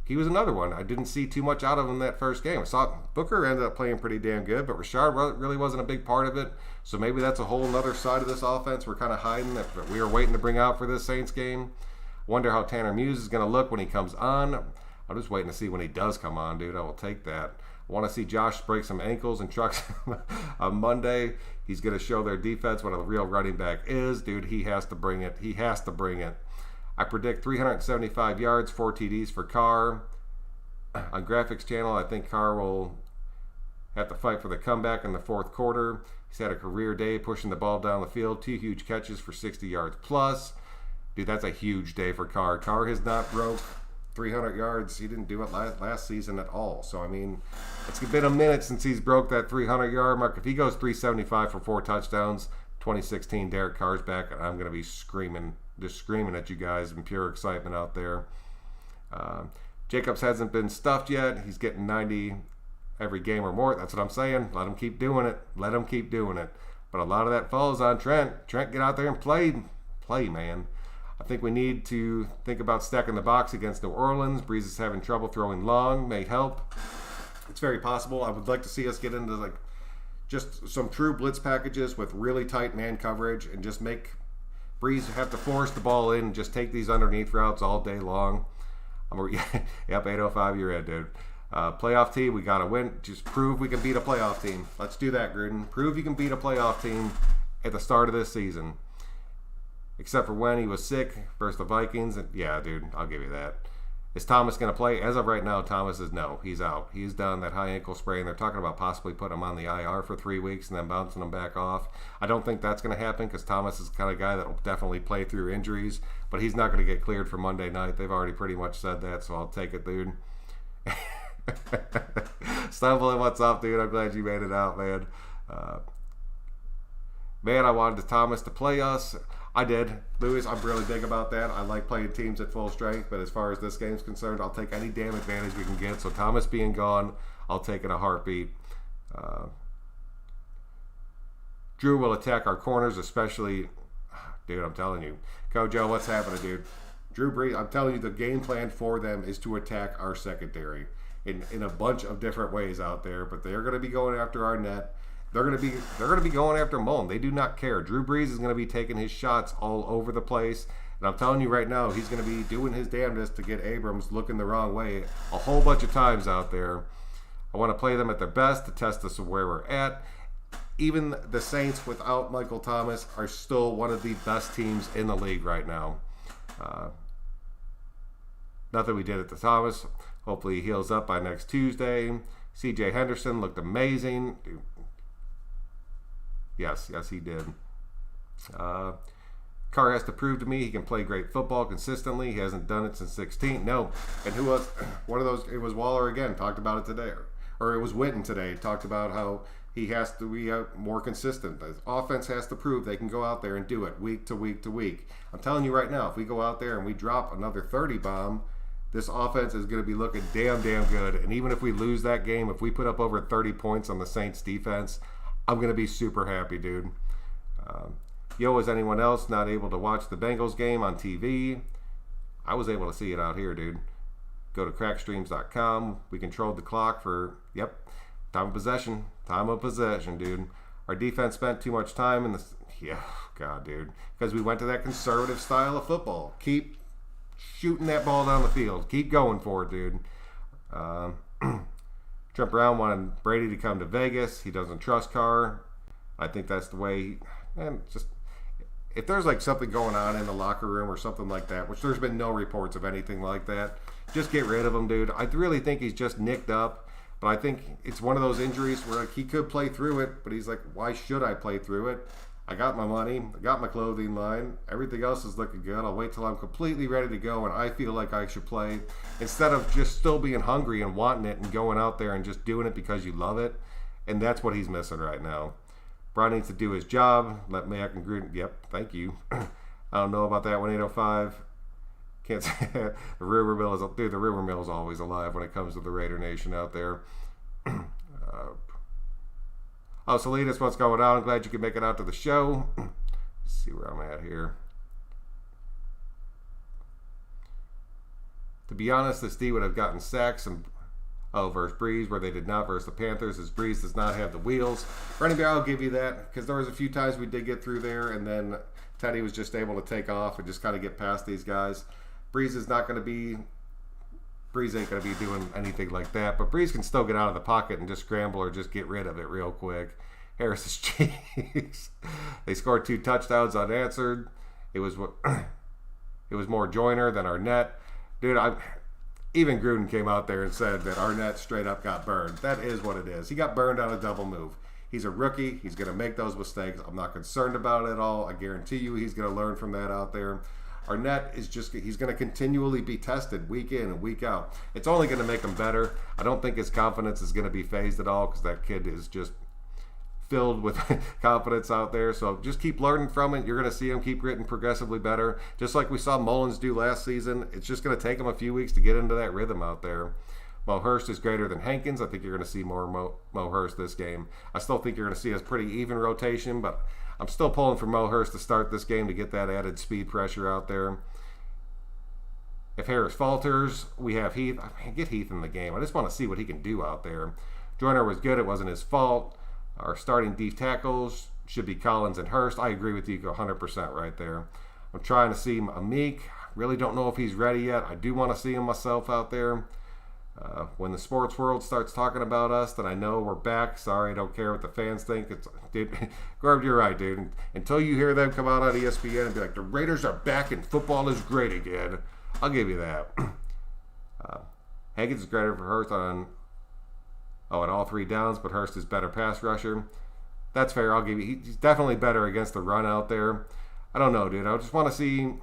A: He was another one. I didn't see too much out of him that first game. I saw Booker ended up playing pretty damn good, but Richard really wasn't a big part of it. So maybe that's a whole other side of this offense we're kind of hiding that we were waiting to bring out for this Saints game. Wonder how Tanner Muse is going to look when he comes on. I'm just waiting to see when he does come on, dude. I will take that. I want to see Josh break some ankles and trucks on Monday. He's going to show their defense what a real running back is. Dude, he has to bring it. He has to bring it. I predict 375 yards, 4 TDs for Carr. On Graphics Channel, I think Carr will have to fight for the comeback in the fourth quarter. He's had a career day pushing the ball down the field. 2 huge catches for 60 yards plus. Dude, that's a huge day for Carr. Carr has not broke 300 yards. He didn't do it last season at all. So, I mean, it's been a minute since he's broke that 300-yard mark. If he goes 375 for 4 touchdowns, 2016, Derek Carr's back, and I'm going to be screaming at you guys in pure excitement out there. Jacobs hasn't been stuffed yet. He's getting 90 every game or more. That's what I'm saying. Let him keep doing it. Let him keep doing it. But a lot of that falls on Trent. Trent, get out there and play. Play, man. I think we need to think about stacking the box against New Orleans. Breeze is having trouble throwing long. May help. It's very possible. I would like to see us get into like just some true blitz packages with really tight man coverage and just make Breeze have to force the ball in and just take these underneath routes all day long. Yep, 805, you're in, dude. Playoff team, we got to win. Just prove we can beat a playoff team. Let's do that, Gruden. Prove you can beat a playoff team at the start of this season. Except for when he was sick versus the Vikings. And yeah, dude, I'll give you that. Is Thomas going to play? As of right now, Thomas is no. He's out. He's done that high ankle sprain. They're talking about possibly putting him on the IR for 3 weeks and then bouncing him back off. I don't think that's going to happen because Thomas is the kind of guy that will definitely play through injuries, but he's not going to get cleared for Monday night. They've already pretty much said that, so I'll take it, dude. Stumbling, what's up, dude? I'm glad you made it out, man. Man, I wanted Thomas to play us. I did. Lewis, I'm really big about that. I like playing teams at full strength, but as far as this game's concerned, I'll take any damn advantage we can get. So Thomas being gone, I'll take in a heartbeat. Drew will attack our corners, especially... Dude, I'm telling you. Kojo, what's happening, dude? Drew Brees, I'm telling you, the game plan for them is to attack our secondary in a bunch of different ways out there, but they're going to be going after Arnett. They're going to be going after Mullen. They do not care. Drew Brees is going to be taking his shots all over the place. And I'm telling you right now, he's going to be doing his damnedest to get Abrams looking the wrong way a whole bunch of times out there. I want to play them at their best to test us where we're at. Even the Saints without Michael Thomas are still one of the best teams in the league right now. Nothing we did at the Thomas. Hopefully he heals up by next Tuesday. C.J. Henderson looked amazing. Dude. Yes, he did. Carr has to prove to me he can play great football consistently. He hasn't done it since 16. No. And who was one of those? It was Waller again. Talked about it today. Or it was Witten today. Talked about how he has to be more consistent. The offense has to prove they can go out there and do it week to week to week. I'm telling you right now, if we go out there and we drop another 30 bomb, this offense is going to be looking damn good. And even if we lose that game, if we put up over 30 points on the Saints defense, I'm going to be super happy, dude. Is anyone else not able to watch the Bengals game on TV? I was able to see it out here, dude. Go to crackstreams.com. We controlled the clock for, time of possession. Time of possession, dude. Our defense spent too much time in the... Yeah, God, dude. Because we went to that conservative style of football. Keep shooting that ball down the field. Keep going for it, dude. Trent Brown wanted Brady to come to Vegas. He doesn't trust Carr. I think that's the way. And just if there's like something going on in the locker room or something like that, which there's been no reports of anything like that, just get rid of him, dude. I really think he's just nicked up. But I think it's one of those injuries where like, he could play through it, but he's like, why should I play through it? I got my money. I got my clothing line. Everything else is looking good. I'll wait till I'm completely ready to go and I feel like I should play instead of just still being hungry and wanting it and going out there and just doing it because you love it. And that's what he's missing right now. Brown needs to do his job. Let Mayak and Gruden. Yep, thank you. I don't know about that 1805. Can't say the rumor mill is, dude, the rumor mill is always alive when it comes to the Raider Nation out there. Salinas, what's going on? I'm glad you could make it out to the show. Let's see where I'm at here. To be honest, this D would have gotten sacks and versus Breeze, where they did not versus the Panthers, as Breeze does not have the wheels. Running back, I'll give you that, because there was a few times we did get through there, and then Teddy was just able to take off and just kind of get past these guys. Breeze ain't going to be doing anything like that, but Breeze can still get out of the pocket and just scramble or just get rid of it real quick. Harris's cheeks. They scored 2 touchdowns unanswered. It was more Joyner than Arnett. Dude, even Gruden came out there and said that Arnett straight up got burned. That is what it is. He got burned on a double move. He's a rookie. He's going to make those mistakes. I'm not concerned about it at all. I guarantee you he's going to learn from that out there. Arnett is he's going to continually be tested week in and week out. It's only going to make him better. I don't think his confidence is going to be phased at all because that kid is just filled with confidence out there. So just keep learning from it. You're going to see him keep getting progressively better. Just like we saw Mullins do last season. It's just going to take him a few weeks to get into that rhythm out there. Mo Hurst is greater than Hankins. I think you're going to see more Mo Hurst this game. I still think you're going to see a pretty even rotation, but I'm still pulling for Mo Hurst to start this game to get that added speed pressure out there. If Harris falters, we have Heath. I mean, get Heath in the game. I just want to see what he can do out there. Joyner was good. It wasn't his fault. Our starting D tackles should be Collins and Hurst. I agree with you 100% right there. I'm trying to see Amik. Really don't know if he's ready yet. I do want to see him myself out there. When the sports world starts talking about us, then I know we're back. Sorry, I don't care what the fans think. Dude, Garb, you're right, dude. Until you hear them come out on ESPN and be like, the Raiders are back and football is great again, I'll give you that. Hankins is credit for Hurst on all 3 downs, but Hurst is better pass rusher. That's fair. I'll give you. He's definitely better against the run out there. I don't know, dude. I just want to see.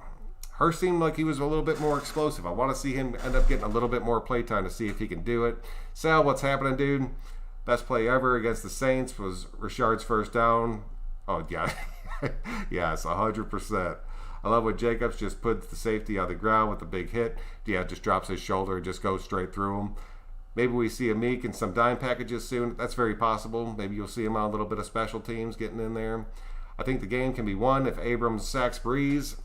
A: Hurst seemed like he was a little bit more explosive. I want to see him end up getting a little bit more play time to see if he can do it. Sal, what's happening, dude? Best play ever against the Saints was Richard's first down. Oh, yeah. Yes, 100%. I love when Jacobs just puts the safety on the ground with a big hit. Yeah, just drops his shoulder and just goes straight through him. Maybe we see a Meek in some dime packages soon. That's very possible. Maybe you'll see him on a little bit of special teams getting in there. I think the game can be won if Abrams sacks Breeze.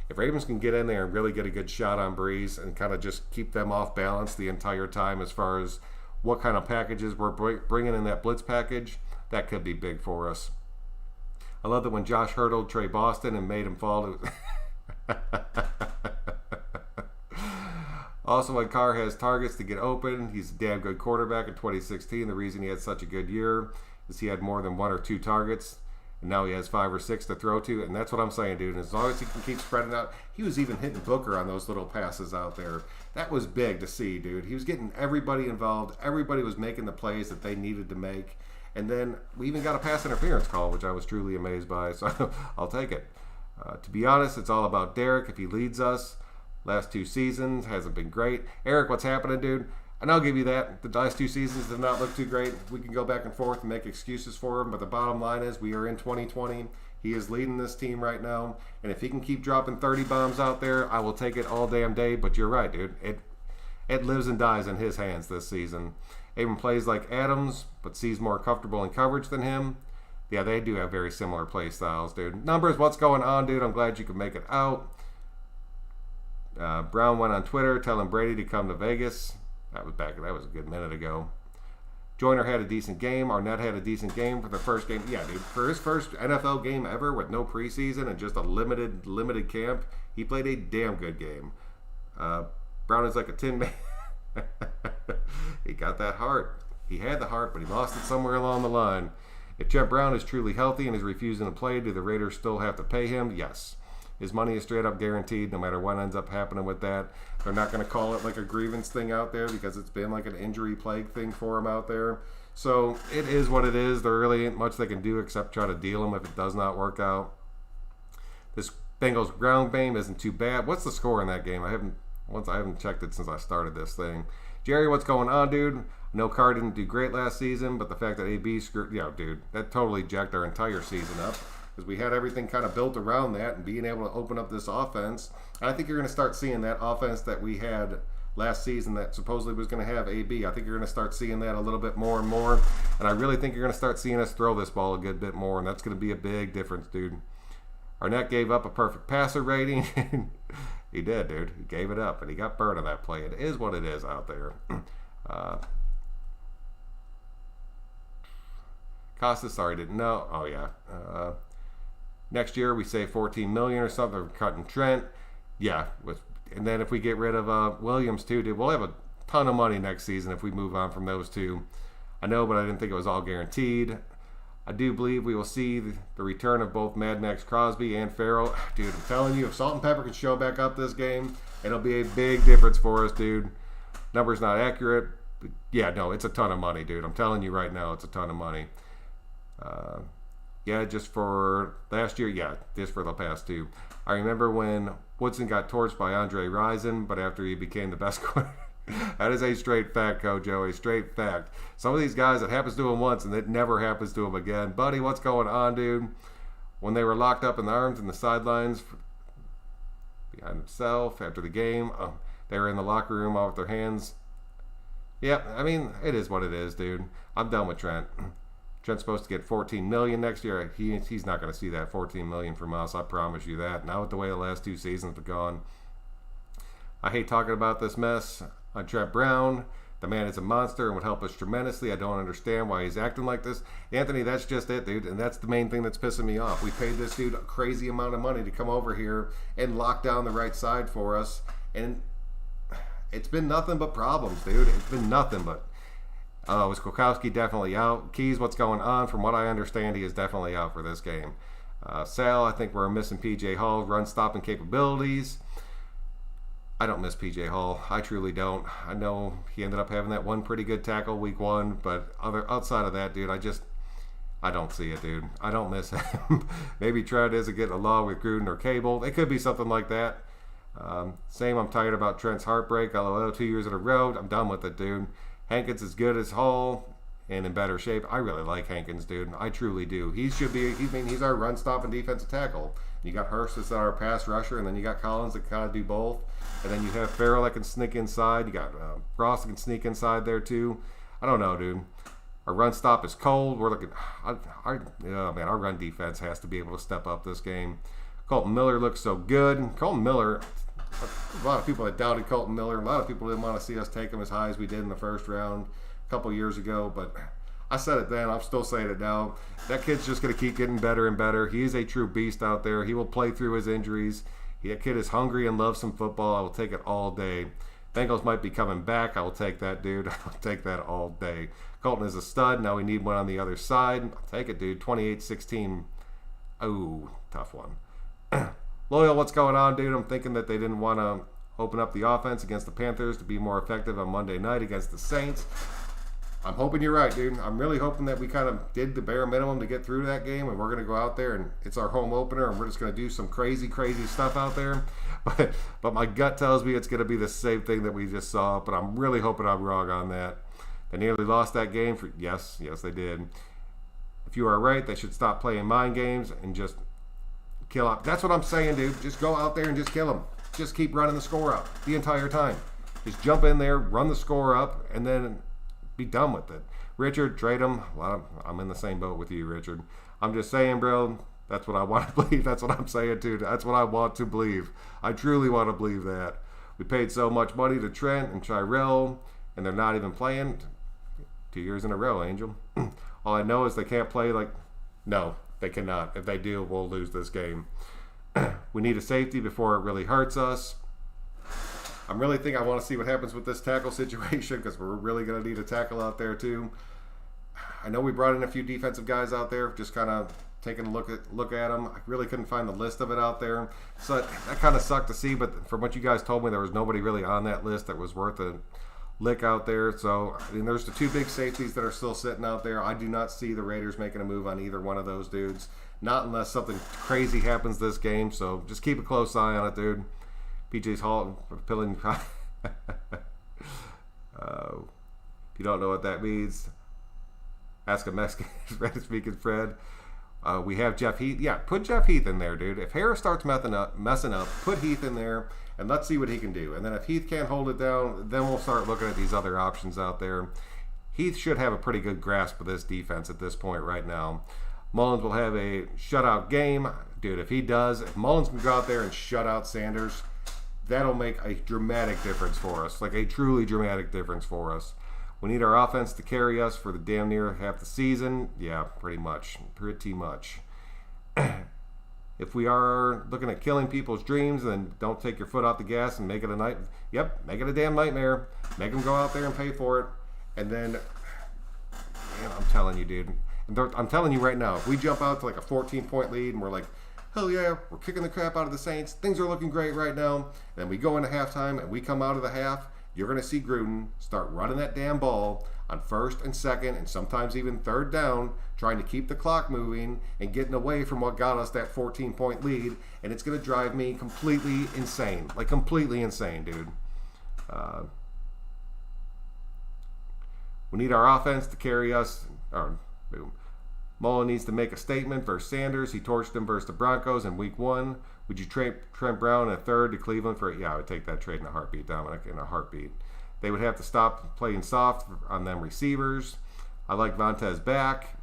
A: If Abrams can get in there and really get a good shot on Breeze and kind of just keep them off balance the entire time as far as what kind of packages we're bringing in that blitz package, that could be big for us. I love that when Josh hurdled Trey Boston and made him fall to... Also, when Carr has targets to get open, he's a damn good quarterback in 2016. The reason he had such a good year is he had more than 1 or 2 targets, and now he has 5 or 6 to throw to, and that's what I'm saying, dude. And as long as he can keep spreading out, he was even hitting Booker on those little passes out there. That was big to see, dude. He was getting everybody involved. Everybody was making the plays that they needed to make. And then we even got a pass interference call, which I was truly amazed by, so I'll take it. To be honest, it's all about Derek. If he leads us, last 2 seasons hasn't been great. Eric, what's happening, dude? And I'll give you that. The last 2 seasons did not look too great. We can go back and forth and make excuses for him, but the bottom line is we are in 2020. He is leading this team right now, and if he can keep dropping 30 bombs out there, I will take it all damn day. But you're right, dude. It lives and dies in his hands this season. Abram plays like Adams, but sees more comfortable in coverage than him. Yeah, they do have very similar play styles, dude. Numbers, what's going on, dude? I'm glad you could make it out. Brown went on Twitter telling Brady to come to Vegas. That was a good minute ago. Joyner had a decent game. Arnett had a decent game for the first game. Yeah, dude, for his first NFL game ever with no preseason and just a limited camp, he played a damn good game. Brown is like a tin man. He got that heart. He had the heart, but he lost it somewhere along the line. If Jeff Brown is truly healthy and is refusing to play, do the Raiders still have to pay him? Yes. His money is straight up guaranteed no matter what ends up happening with that. They're not going to call it like a grievance thing out there because it's been like an injury plague thing for him out there. So it is what it is. There really ain't much they can do except try to deal him if it does not work out. This Bengals ground game isn't too bad. What's the score in that game? I haven't checked it since I started this thing. Jerry, what's going on, dude? I know Carr didn't do great last season, but the fact that AB screwed, dude, that totally jacked our entire season up because we had everything kind of built around that and being able to open up this offense. And I think you're going to start seeing that offense that we had last season that supposedly was going to have AB. I think you're going to start seeing that a little bit more and more. And I really think you're going to start seeing us throw this ball a good bit more, and that's going to be a big difference, dude. Arnett gave up a perfect passer rating. He did, dude. He gave it up, and he got burned on that play. It is what it is out there. Costa, sorry, didn't know. Oh, yeah. Next year, we save $14 million or something. We're cutting Trent. Yeah. And then if we get rid of Williams, too, dude, we'll have a ton of money next season if we move on from those two. I know, but I didn't think it was all guaranteed. I do believe we will see the return of both Mad Max Crosby and Farrell. Dude, I'm telling you, if Salt and Pepper can show back up this game, it'll be a big difference for us, dude. Number's not accurate. But yeah, no, it's a ton of money, dude. I'm telling you right now, it's a ton of money. Yeah, just for last year, yeah, just for the past 2. I remember when Woodson got torched by Andre Rison, but after he became the best quarterback. That is a straight fact, Kojo, a straight fact. Some of these guys, it happens to them once, and it never happens to them again. Buddy, what's going on, dude? When they were locked up in the arms and the sidelines behind himself after the game, they were in the locker room all with their hands. Yeah, I mean, it is what it is, dude. I'm done with Trent. Trent's supposed to get $14 million next year. He's not going to see that $14 million from us. I promise you that. Not with the way the last 2 seasons have gone. I hate talking about this mess on Trent Brown. The man is a monster and would help us tremendously. I don't understand why he's acting like this. Anthony, that's just it, dude. And that's the main thing that's pissing me off. We paid this dude a crazy amount of money to come over here and lock down the right side for us. And it's been nothing but problems, dude. It's been nothing but. Was Kwiatkowski definitely out? Keys, what's going on? From what I understand, he is definitely out for this game. Sal, I think we're missing P.J. Hall's run-stopping capabilities. I don't miss PJ Hall. I truly don't. I know he ended up having that one pretty good tackle week 1, but outside of that, dude, I don't see it, dude. I don't miss him. Maybe Trout isn't getting along with Gruden or Cable. It could be something like that. Same, I'm tired about Trent's heartbreak. LOL, 2 years in a row. I'm done with it, dude. Hankins is good as Hall and in better shape. I really like Hankins, dude. I truly do. He's our run stop and defensive tackle. You got Hurst as our pass rusher, and then you got Collins that kind of do both. And then you have Farrell that can sneak inside. You got Ross that can sneak inside there too. I don't know, dude. Our run stop is cold. We're looking. Our run defense has to be able to step up this game. Colton Miller looks so good. Colton Miller. A lot of people that doubted Colton Miller. A lot of people didn't want to see us take him as high as we did in the first round a couple years ago. But I said it then. I'm still saying it now. That kid's just going to keep getting better and better. He is a true beast out there. He will play through his injuries. That kid is hungry and loves some football. I will take it all day. Bengals might be coming back. I will take that, dude. I'll take that all day. Colton is a stud. Now we need one on the other side. I'll take it, dude. 28-16. Oh, tough one. Loyal, what's going on, dude? I'm thinking that they didn't want to open up the offense against the Panthers to be more effective on Monday night against the Saints. I'm hoping you're right, dude. I'm really hoping that we kind of did the bare minimum to get through that game, and we're going to go out there, and it's our home opener, and we're just going to do some crazy, crazy stuff out there. But my gut tells me it's going to be the same thing that we just saw, but I'm really hoping I'm wrong on that. They nearly lost that game. Yes, they did. If you are right, they should stop playing mind games and just kill up. That's what I'm saying, dude. Just go out there and just kill them. Just keep running the score up the entire time. Just jump in there, run the score up, and then be done with it. Richard, trade him. I'm in the same boat with you, Richard. I'm just saying, bro, that's what I want to believe. That's what I'm saying, too. That's what I want to believe. I truly want to believe that. We paid so much money to Trent and Tyrell, and they're not even playing 2 years in a row, Angel. All I know is they can't play like... No, they cannot. If they do, we'll lose this game. We need a safety before it really hurts us. I'm really thinking I want to see what happens with this tackle situation because we're really going to need a tackle out there too. I know we brought in a few defensive guys out there, just kind of taking a look at them. I really couldn't find the list of it out there, so that kind of sucked to see. But from what you guys told me, there was nobody really on that list that was worth a lick out there. So I mean, there's the two big safeties that are still sitting out there. I do not see the Raiders making a move on either one of those dudes, not unless something crazy happens this game. So just keep a close eye on it, dude. PJ's Hall, pilling. If you don't know what that means, ask a Mexican Spanish-speaking friend. We have Jeff Heath. Yeah, put Jeff Heath in there, dude. If Harris starts messing up, put Heath in there, and let's see what he can do. And then if Heath can't hold it down, then we'll start looking at these other options out there. Heath should have a pretty good grasp of this defense at this point right now. Mullins will have a shutout game. Dude, if Mullins can go out there and shut out Sanders, that'll make a dramatic difference for us, like a truly dramatic difference for us. We need our offense to carry us for the damn near half the season. Yeah, pretty much. If we are looking at killing people's dreams, then don't take your foot off the gas and make it make it a damn nightmare. Make them go out there and pay for it. And then, man, I'm telling you, dude. I'm telling you right now, if we jump out to like a 14-point lead and we're like, hell yeah, we're kicking the crap out of the Saints. Things are looking great right now. And then we go into halftime and we come out of the half. You're going to see Gruden start running that damn ball on first and second and sometimes even third down, trying to keep the clock moving and getting away from what got us that 14-point lead. And it's going to drive me completely insane. Like completely insane, dude. We need our offense to carry us. Boom. Mullen needs to make a statement versus Sanders. He torched him versus the Broncos in week 1. Would you trade Trent Brown in a third to Cleveland for? Yeah, I would take that trade in a heartbeat, Dominic, in a heartbeat. They would have to stop playing soft on them receivers. I like Vontez back.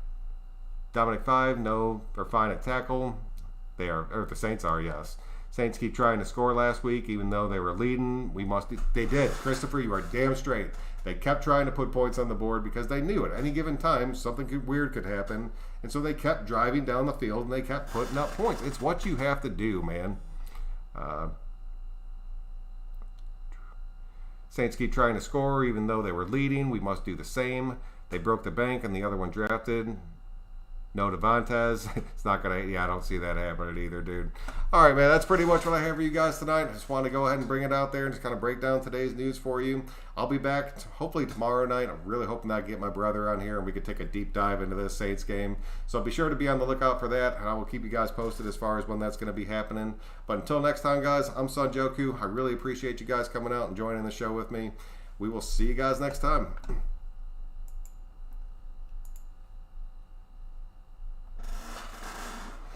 A: Dominic 5, no, they're fine at tackle. They are, or the Saints are, yes. Saints keep trying to score last week, even though they were leading. They did. Christopher, you are damn straight. They kept trying to put points on the board because they knew at any given time something weird could happen. And so they kept driving down the field and they kept putting up points. It's what you have to do, man. Saints keep trying to score even though they were leading. We must do the same. They broke the bank and the other one drafted. No Devontae. It's not going to, yeah, I don't see that happening either, dude. All right, man, that's pretty much what I have for you guys tonight. I just wanted to go ahead and bring it out there and just kind of break down today's news for you. I'll be back hopefully tomorrow night. I'm really hoping that I get my brother on here and we could take a deep dive into this Saints game. So be sure to be on the lookout for that, and I will keep you guys posted as far as when that's going to be happening. But until next time, guys, I'm Sanjoku. I really appreciate you guys coming out and joining the show with me. We will see you guys next time.